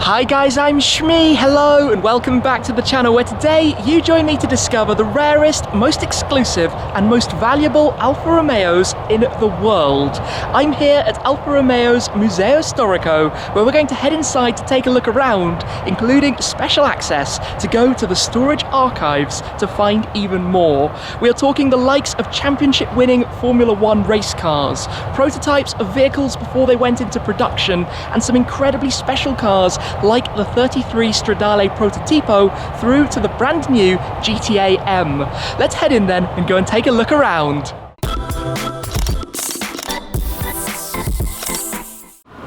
Hi guys, I'm Shmi, hello and welcome back to the channel where today you join me to discover the rarest, most exclusive and most valuable Alfa Romeos in the world. I'm here at Alfa Romeo's Museo Storico where we're going to head inside to take a look around, including special access to go to the storage archives to find even more. We are talking the likes of championship winning Formula 1 race cars, prototypes of vehicles before they went into production, and some incredibly special cars like the 33 Stradale Prototipo through to the brand new GTAm. Let's head in then and go and take a look around.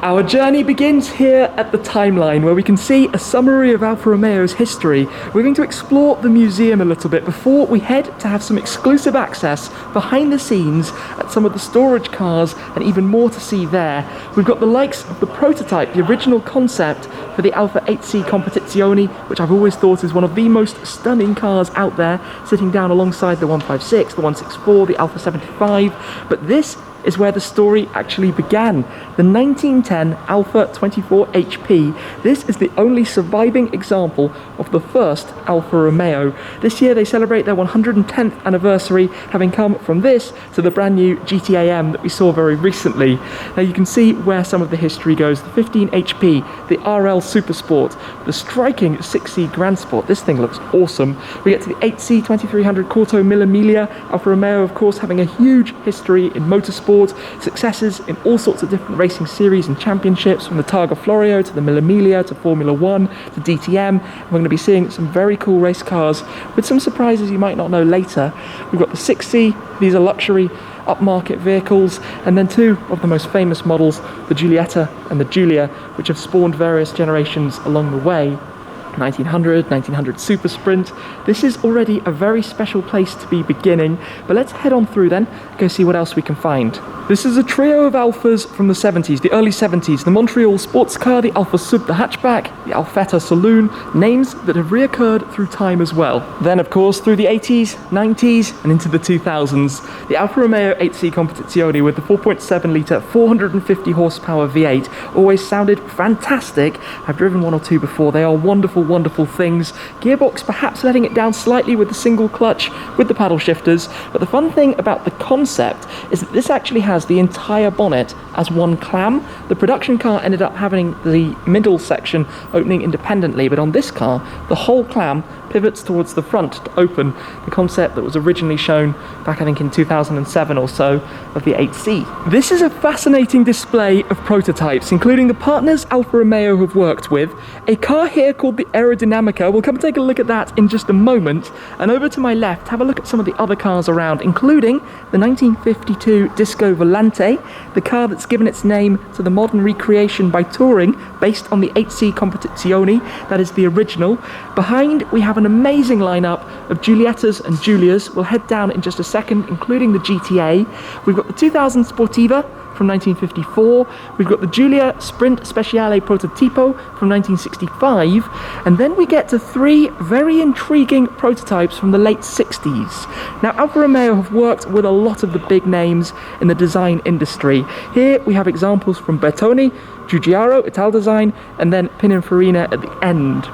Our journey begins here at the timeline where we can see a summary of Alfa Romeo's history. We're going to explore the museum a little bit before we head to have some exclusive access behind the scenes at some of the storage cars and even more to see there. We've got the likes of the prototype, the original concept for the Alfa 8C Competizione, which I've always thought is one of the most stunning cars out there, sitting down alongside the 156, the 164, the Alfa 75, but this is where the story actually began. The 1910 Alfa 24 HP. This is the only surviving example of the first Alfa Romeo. This year they celebrate their 110th anniversary, having come from this to the brand new GTAm that we saw very recently. Now you can see where some of the history goes. The 15 HP, the RL Supersport, the striking 6C Grand Sport. This thing looks awesome. We get to the 8C 2300 Corto Mille Miglia. Alfa Romeo, of course, having a huge history in motorsport, successes in all sorts of different racing series and championships, from the Targa Florio to the Mille Miglia to Formula 1 to DTM. We're going to be seeing some very cool race cars with some surprises you might not know later. We've got the 6C, these are luxury upmarket vehicles, and then two of the most famous models, the Giulietta and the Giulia, which have spawned various generations along the way. 1900 Super Sprint. This is already a very special place to be beginning, but let's head on through then, go see what else we can find. This is a trio of Alfas from the 70s, the early 70s, the Montreal sports car, the Alfa Sub the hatchback, the Alfetta saloon, names that have reoccurred through time as well. Then of course through the 80s, 90s and into the 2000s, the Alfa Romeo 8C Competizione with the 4.7 litre 450 horsepower V8 always sounded fantastic. I've driven one or two before, they are wonderful things. Gearbox perhaps letting it down slightly with the single clutch with the paddle shifters, but the fun thing about the concept is that this actually has the entire bonnet as one clam. The production car ended up having the middle section opening independently, but on this car the whole clam pivots towards the front to open, the concept that was originally shown back I think in 2007 or so of the 8C. This is a fascinating display of prototypes, including the partners Alfa Romeo have worked with, a car here called the Aerodynamica. We'll come and take a look at that in just a moment, and over to my left have a look at some of the other cars around, including the 1952 Disco Volante, the car that's given its name to the modern recreation by Touring based on the 8C Competizione, that is the original. Behind we have an amazing lineup of Giuliettas and Giulias. We'll head down in just a second, including the GTA. We've got the 2000 Sportiva from 1954, we've got the Giulia Sprint Speciale Prototipo from 1965, and then we get to three very intriguing prototypes from the late 60s. Now Alfa Romeo have worked with a lot of the big names in the design industry. Here we have examples from Bertone, Giugiaro, Italdesign, and then Pininfarina at the end.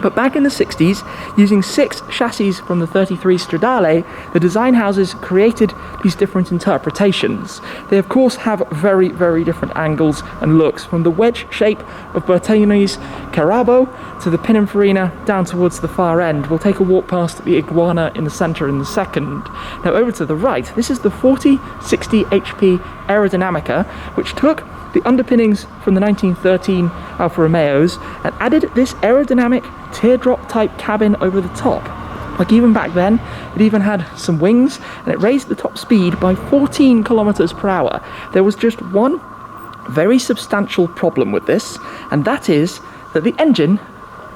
But back in the 60s, using 6 chassis from the 33 Stradale, the design houses created these different interpretations. They of course have very different angles and looks, from the wedge shape of Bertone's Carabo to the Pininfarina down towards the far end. We'll take a walk past the Iguana in the centre in a second. Now over to the right, this is the 4060 HP Aerodynamica, which took the underpinnings from the 1913 Alfa Romeos and added this aerodynamic teardrop type cabin over the top. Like even back then, it even had some wings and it raised the top speed by 14 kilometers per hour. There was just one very substantial problem with this, and that is that the engine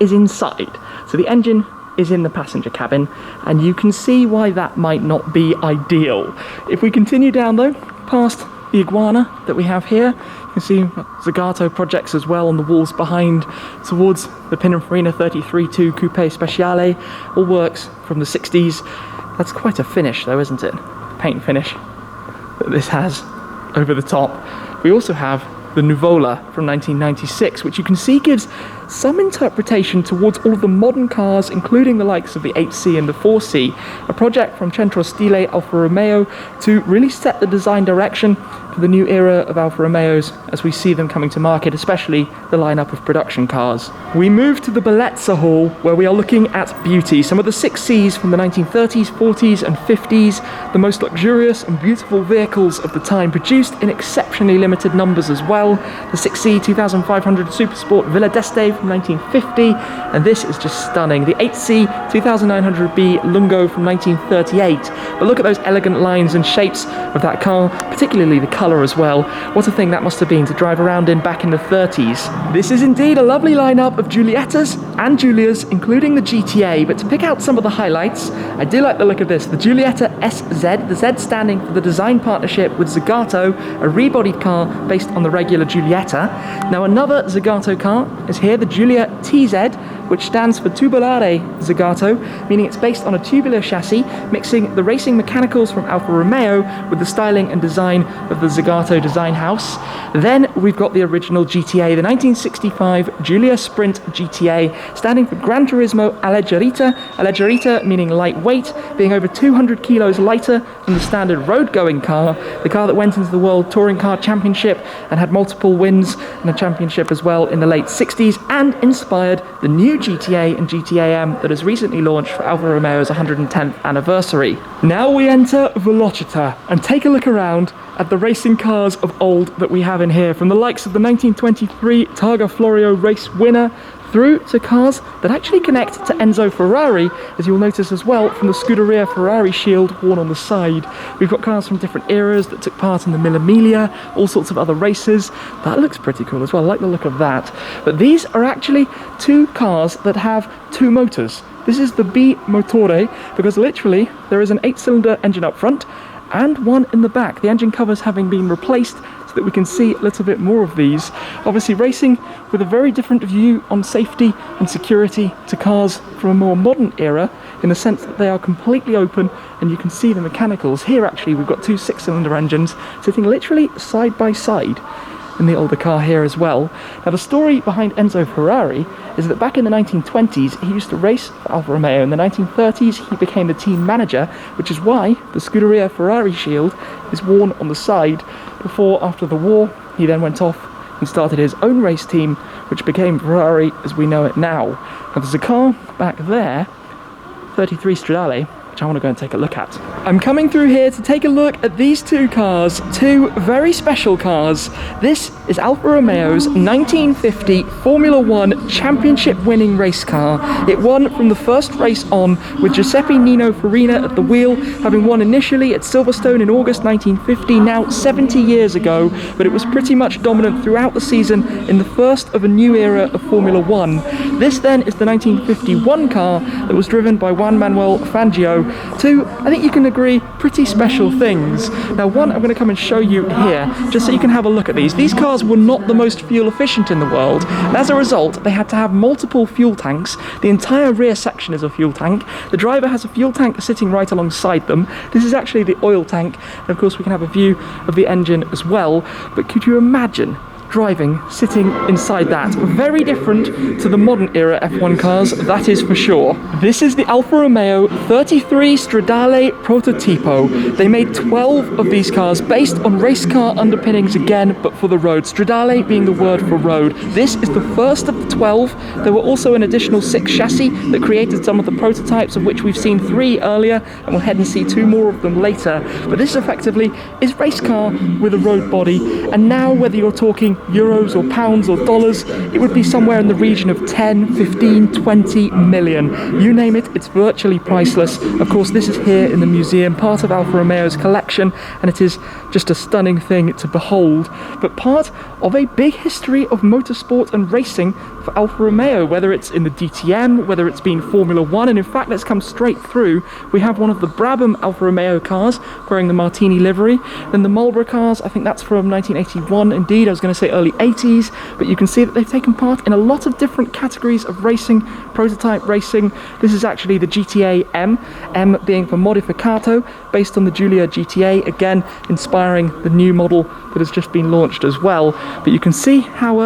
is inside. So the engine is in the passenger cabin, and you can see why that might not be ideal. If we continue down though, past the Iguana that we have here, you can see Zagato projects as well on the walls behind towards the Pininfarina 33.2 Coupe Speciale. All works from the 60s. That's quite a finish though, isn't it? Paint finish that this has over the top. We also have the Nuvola from 1996, which you can see gives some interpretation towards all of the modern cars, including the likes of the 8C and the 4C, a project from Centro Stile Alfa Romeo to really set the design direction for the new era of Alfa Romeos as we see them coming to market, especially the lineup of production cars. We move to the Bellezza Hall, where we are looking at beauty. Some of the 6Cs from the 1930s, 40s and 50s, the most luxurious and beautiful vehicles of the time, produced in exceptionally limited numbers as well. The 6C 2500 Supersport Villa d'Este from 1950, and this is just stunning. The 8C 2900B Lungo from 1938. But look at those elegant lines and shapes of that car, particularly the colour as well. What a thing that must have been to drive around in back in the 30s. This is indeed a lovely lineup of Giuliettas and Giulias, including the GTA, but to pick out some of the highlights, I do like the look of this. The Giulietta SZ, the Z standing for the design partnership with Zagato, a rebodied car based on the regular Giulietta. Now another Zagato car is here, the Giulia TZ, which stands for Tubolare Zagato, meaning it's based on a tubular chassis, mixing the racing mechanicals from Alfa Romeo with the styling and design of the Zagato design house. Then we've got the original GTA, the 1965 Giulia Sprint GTA, standing for Gran Turismo Alleggerita meaning lightweight, being over 200 kilos lighter than the standard road-going car, the car that went into the World Touring Car Championship and had multiple wins and a championship as well in the late 60s, and inspired the new GTA and GTAm that has recently launched for Alfa Romeo's 110th anniversary. Now we enter Velocita and take a look around at the racing cars of old that we have in here, from the likes of the 1923 Targa Florio race winner through to cars that actually connect to Enzo Ferrari, as you'll notice as well from the Scuderia Ferrari shield worn on the side. We've got cars from different eras that took part in the Mille Miglia, all sorts of other races. That looks pretty cool as well, I like the look of that. But these are actually two cars that have two motors. This is the B-Motore, because literally there is an 8-cylinder engine up front and one in the back, the engine covers having been replaced so that we can see a little bit more of these. Obviously racing with a very different view on safety and security to cars from a more modern era, in the sense that they are completely open and you can see the mechanicals. Here actually we've got two 6-cylinder engines sitting literally side by side in the older car here as well. Now the story behind Enzo Ferrari is that back in the 1920s he used to race for Alfa Romeo. In the 1930s he became the team manager, which is why the Scuderia Ferrari shield is worn on the side. Before, after the war, he then went off and started his own race team, which became Ferrari as we know it now. Now there's a car back there, 33 Stradale, which I want to go and take a look at. I'm coming through here to take a look at these two cars, two very special cars. This is Alfa Romeo's 1950 Formula One championship winning race car. It won from the first race on, with Giuseppe Nino Farina at the wheel, having won initially at Silverstone in August 1950, now 70 years ago, but it was pretty much dominant throughout the season in the first of a new era of Formula One. This then is the 1951 car that was driven by Juan Manuel Fangio. Two, I think you can agree, pretty special things. Now one, I'm going to come and show you here, just so you can have a look at these. These cars were not the most fuel efficient in the world, and as a result they had to have multiple fuel tanks. The entire rear section is a fuel tank. The driver has a fuel tank sitting right alongside them. This is actually the oil tank, and of course we can have a view of the engine as well. But could you imagine driving, sitting inside that? Very different to the modern era F1 cars, that is for sure. This is the Alfa Romeo 33 Stradale Prototipo. They made 12 of these cars based on race car underpinnings again, but for the road. Stradale being the word for road. This is the first of the 12. There were also an additional 6 chassis that created some of the prototypes, of which we've seen 3 earlier, and we'll head and see 2 more of them later. But this effectively is race car with a road body, and now whether you're talking euros or pounds or dollars, it would be somewhere in the region of 10, 15, 20 million. You name it, it's virtually priceless. Of course, this is here in the museum, part of Alfa Romeo's collection, and it is just a stunning thing to behold, but part of a big history of motorsport and racing for Alfa Romeo, whether it's in the DTM, whether it's been Formula One, and in fact, let's come straight through. We have one of the Brabham Alfa Romeo cars wearing the Martini livery, then the Marlboro cars, I think that's from 1981, indeed, I was going to say early 80s, but you can see that they've taken part in a lot of different categories of racing, prototype racing. This is actually the GTAm, M being for Modificato, based on the Giulia GTA, again inspiring the new model that has just been launched as well. But you can see how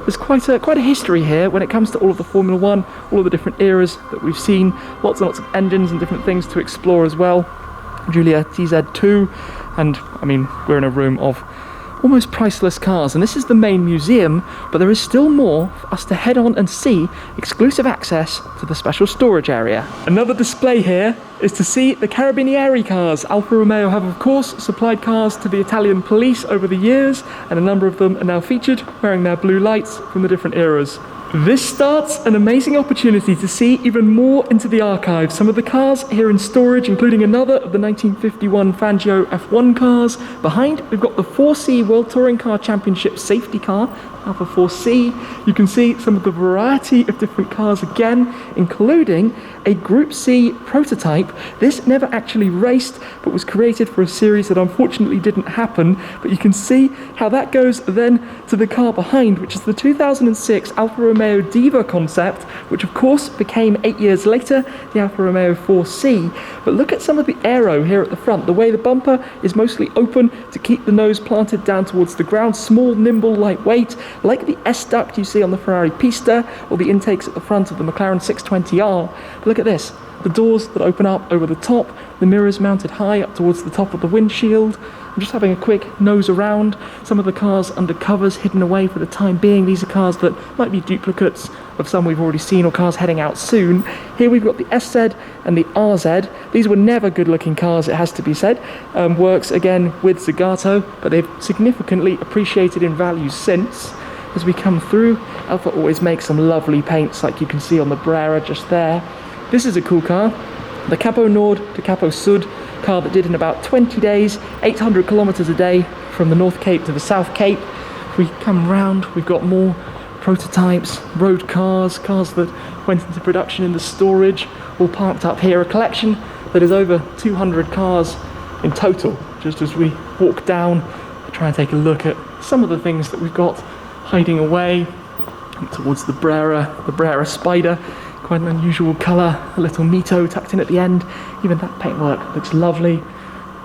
There's quite a history here when it comes to all of the Formula One, all of the different eras that we've seen, lots and lots of engines and different things to explore as well. Giulia TZ2, and I mean, we're in a room of almost priceless cars, and this is the main museum, but there is still more for us to head on and see, exclusive access to the special storage area. Another display here is to see the Carabinieri cars. Alfa Romeo have of course supplied cars to the Italian police over the years, and a number of them are now featured wearing their blue lights from the different eras. This starts an amazing opportunity to see even more into the archive. Some of the cars here in storage, including another of the 1951 Fangio F1 cars. Behind, we've got the 4C World Touring Car Championship safety car, Alpha 4C. You can see some of the variety of different cars again, including a Group C prototype. This never actually raced, but was created for a series that unfortunately didn't happen. But you can see how that goes then to the car behind, which is the 2006 Alfa Romeo Diva concept, which of course became 8 years later the Alfa Romeo 4C. But look at some of the aero here at the front, the way the bumper is mostly open to keep the nose planted down towards the ground, small, nimble, lightweight, like the S-duct you see on the Ferrari Pista, or the intakes at the front of the McLaren 620R. But look at this, the doors that open up over the top, the mirrors mounted high up towards the top of the windshield. I'm just having a quick nose around. Some of the cars under covers hidden away for the time being. These are cars that might be duplicates of some we've already seen, or cars heading out soon. Here we've got the SZ and the RZ. These were never good looking cars, it has to be said. Works again with Zagato, but they've significantly appreciated in value since. As we come through, Alfa always makes some lovely paints, like you can see on the Brera just there. This is a cool car, the Capo Nord to Capo Sud car that did in about 20 days, 800 kilometers a day from the North Cape to the South Cape. If we come round, we've got more prototypes, road cars, cars that went into production in the storage, all parked up here. A collection that is over 200 cars in total. Just as we walk down, try and take a look at some of the things that we've got hiding away towards the Brera Spider. Quite an unusual colour, a little Mito tucked in at the end. Even that paintwork looks lovely.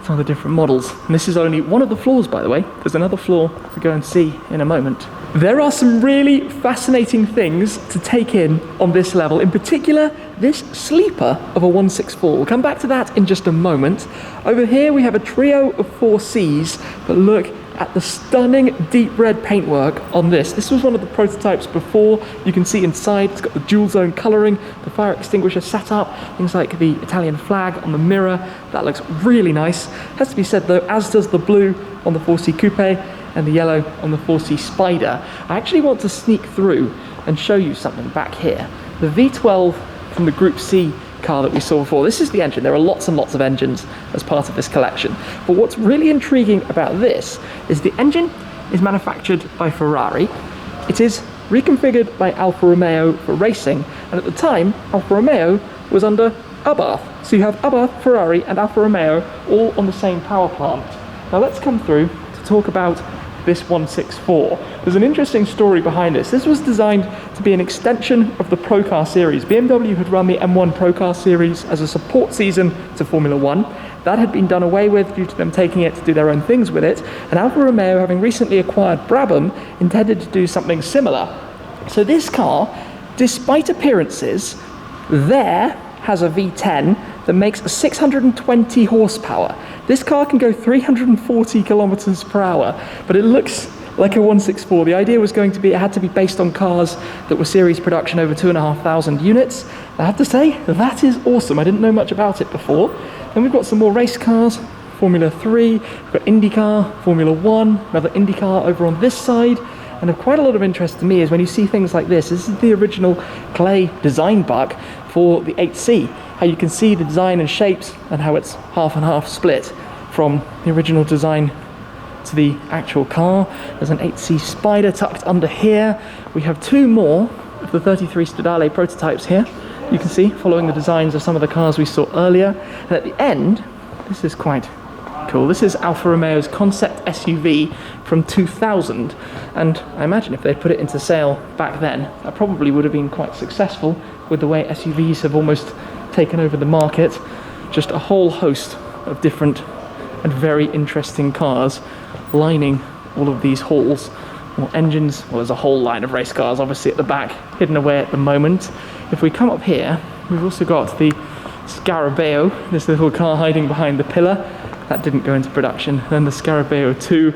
Some of the different models. And this is only one of the floors, by the way. There's another floor to go and see in a moment. There are some really fascinating things to take in on this level. In particular, this sleeper of a 164. We'll come back to that in just a moment. Over here we have a trio of 4Cs, but look at the stunning deep red paintwork on this. This was one of the prototypes before. You can see inside it's got the dual zone colouring, the fire extinguisher setup, things like the Italian flag on the mirror. That looks really nice. Has to be said though, as does the blue on the 4C Coupe and the yellow on the 4C Spider. I actually want to sneak through and show you something back here. The V12 from the Group C car that we saw before. This is the engine. There are lots and lots of engines as part of this collection. But what's really intriguing about this is the engine is manufactured by Ferrari. It is reconfigured by Alfa Romeo for racing, and at the time Alfa Romeo was under Abarth. So you have Abarth, Ferrari and Alfa Romeo all on the same power plant. Now let's come through to talk about this 164. There's an interesting story behind this. This was designed to be an extension of the Pro Car series. BMW had run the M1 Pro Car series as a support season to Formula One. That had been done away with due to them taking it to do their own things with it, and Alfa Romeo, having recently acquired Brabham, intended to do something similar. So this car, despite appearances, there has a V10 that makes 620 horsepower. This car can go 340 kilometers per hour, but it looks like a 164. The idea was going to be, it had to be based on cars that were series production over 2,500 units. I have to say, that is awesome. I didn't know much about it before. Then we've got some more race cars, Formula 3, we've got IndyCar, Formula 1, another IndyCar over on this side. And of quite a lot of interest to me is when you see things like this. This is the original clay design buck for the 8C. How you can see the design and shapes and how it's half and half split from the original design to the actual car. There's an 8C Spider tucked under here. We have two more of the 33 Stradale prototypes here. You can see following the designs of some of the cars we saw earlier. And at the end, this is quite cool. This is Alfa Romeo's concept SUV from 2000, and I imagine if they put it into sale back then, that probably would have been quite successful with the way SUVs have almost taken over the market. Just a whole host of different and very interesting cars lining all of these halls More engines. Well, there's a whole line of race cars obviously at the back, hidden away at the moment. If we come up here, we've also got the Scarabeo, this little car hiding behind the pillar. That didn't go into production. Then the Scarabeo 2,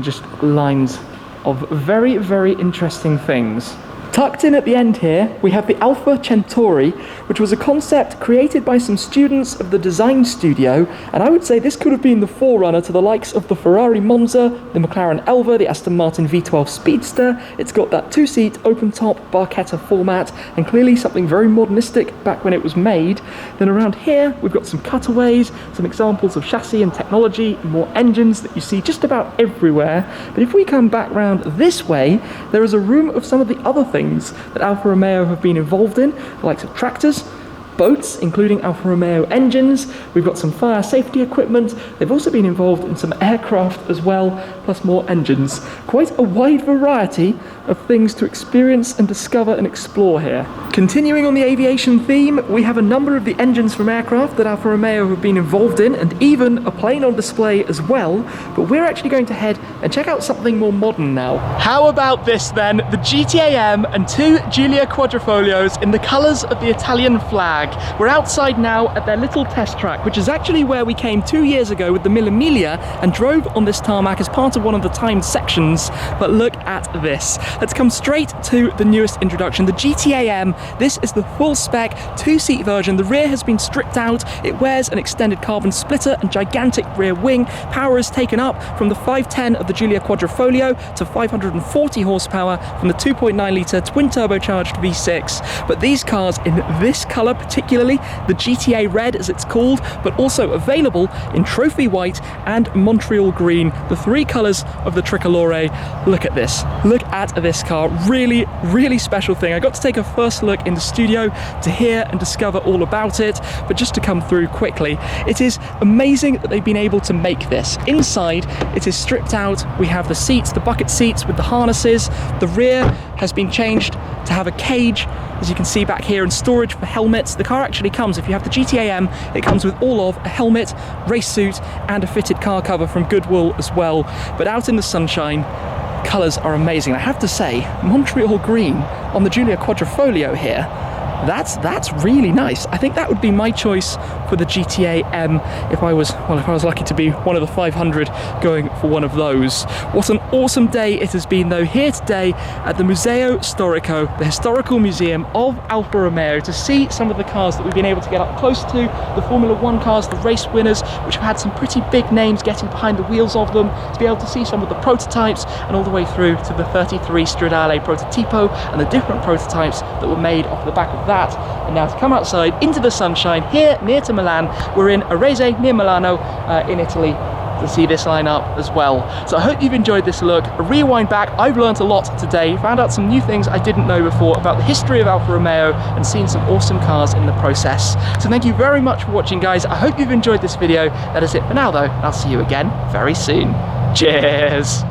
just lines of very, very interesting things. Tucked in at the end here, we have the Alfa Centauri, which was a concept created by some students of the design studio, and I would say this could have been the forerunner to the likes of the Ferrari Monza, the McLaren Elva, the Aston Martin V12 Speedster. It's got that two-seat open-top Barchetta format, and clearly something very modernistic back when it was made. Then around here, we've got some cutaways, some examples of chassis and technology, more engines that you see just about everywhere. But if we come back round this way, there is a room of some of the other things that Alfa Romeo have been involved in, the likes of tractors, boats, including Alfa Romeo engines. We've got some fire safety equipment. They've also been involved in some aircraft as well, plus more engines. Quite a wide variety of things to experience and discover and explore here. Continuing on the aviation theme, we have a number of the engines from aircraft that Alfa Romeo have been involved in, and even a plane on display as well. But we're actually going to head and check out something more modern now. How about this then? The GTAm and two Giulia Quadrifolios in the colours of the Italian flag. We're outside now at their little test track, which is actually where we came 2 years ago with the Mille Miglia and drove on this tarmac as part of one of the timed sections. But look at this. Let's come straight to the newest introduction, the GTAm. This is the full spec two-seat version. The rear has been stripped out. It wears an extended carbon splitter and gigantic rear wing. Power is taken up from the 510 of the Giulia Quadrifolio to 540 horsepower from the 2.9 litre twin turbocharged V6. But these cars in this colour, particularly the GTA Red as it's called, but also available in Trophy White and Montreal Green, the three colours of the Tricolore. Look at this. Look at this car. Really, really special thing. I got to take a first look in the studio to hear and discover all about it, but just to come through quickly, it is amazing that they've been able to make this. Inside, it is stripped out. We have the seats, the bucket seats with the harnesses. The rear has been changed to have a cage, as you can see back here, and storage for helmets. The car actually comes, if you have the GTAm, it comes with all of a helmet, race suit, and a fitted car cover from Goodwill as well. But out in the sunshine, colours are amazing. I have to say, Montreal Green on the Giulia Quadrifolio here, that's really nice. I think that would be my choice for the GTAm if I was lucky to be one of the 500 going for one of those. What an awesome day it has been though here today at the Museo Storico, the historical museum of Alfa Romeo, to see some of the cars that we've been able to get up close to, the Formula 1 cars, the race winners, which have had some pretty big names getting behind the wheels of them, to be able to see some of the prototypes and all the way through to the 33 Stradale Prototipo and the different prototypes that were made off the back of that. And now to come outside into the sunshine here near to Milan. We're in Arese near Milano in Italy to see this lineup as well. So I hope you've enjoyed this look. A rewind back, I've learnt a lot today, found out some new things I didn't know before about the history of Alfa Romeo and seen some awesome cars in the process. So thank you very much for watching, guys. I hope you've enjoyed this video. That is it for now though, and I'll see you again very soon. Cheers!